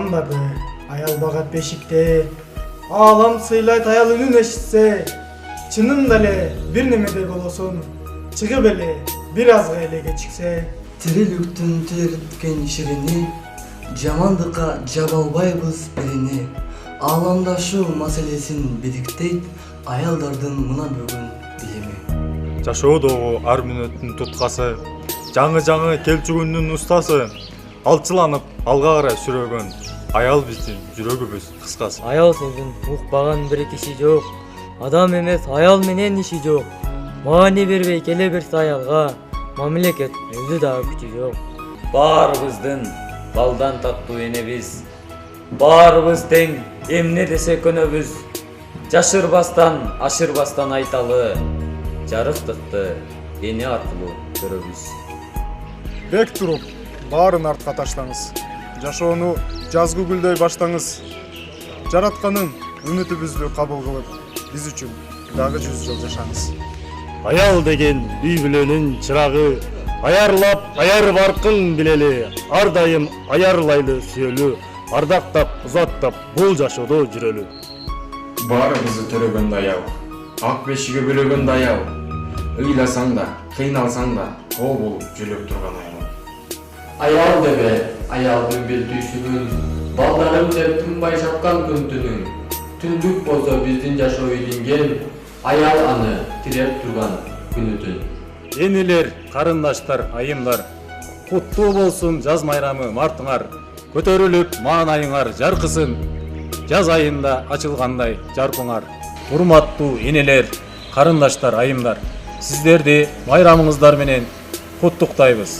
замандады, аял багат бешикте. Алам сыйлайт аял үнүн эшитсе, чынында эле бир немедей болосун. Чыгып эле бир азга эле кечиксе. Тириликтин терткен ширини, жамандыкка жаба албайбыз биrini. Ааламдашуу маселесин бедиктейт аялдардын мына бүгүн билими. Жашоодогу ар мүнөттүн туткасы, жаңы келчүгүндүн устасы, алчыланып алга карай сүрөгөн аял биздин жүрөгүбүз кыскасы. Аял сөзүн укпаган бир киши жок. Адам эмес аял менен иши жок. Маани бербей келе берсе аялга, мамлекет өзү дагы күчү жок. Баарыбыздын балдан таттуу энебиз. Баарыбыз тең, эмне десе көнөбүз. Жашырбастан, ашырбастан айталы. Жарыктыкты эне аркылуу көрөбүз. Бек туруп, баарын артка таштаңыз. Жашоону жазгы гүлдөй баштаңыз. Жаратканын үмүтүбүздү кабыл кылып, биз үчүн дагы 100 жыл жашаңыз. Аял деген үй бүлөнүн чырагы, аярлап, аяр баркын билели, ар дайым аярлайлы сүйөлү, ардактап, узаттап, бул жашоодо жүрөлү. Баарыбызды төрөгөн аял, ак бешиге бөлөгөн аял, ыйласаң да, кыйналсаң да, кол болуп жөлөп турган аял. Аял дебе, аялдын бел түйшүгүн, балдарым деп тынбай жапкан күн түнүң. Түндүк болсо биздин жашоо илинген, аял аны тиреп турган күнү түн. Энелер, карындаштар, айымдар, куттуу болсун жаз майрамы мартыңар, көтөрүлүп маанайыңар жаркысын, жаз айында ачылгандай жаркыңар. Урматтуу энелер, карындаштар, айымдар, сиздерди майрамыңыздар менен куттуктайбыз.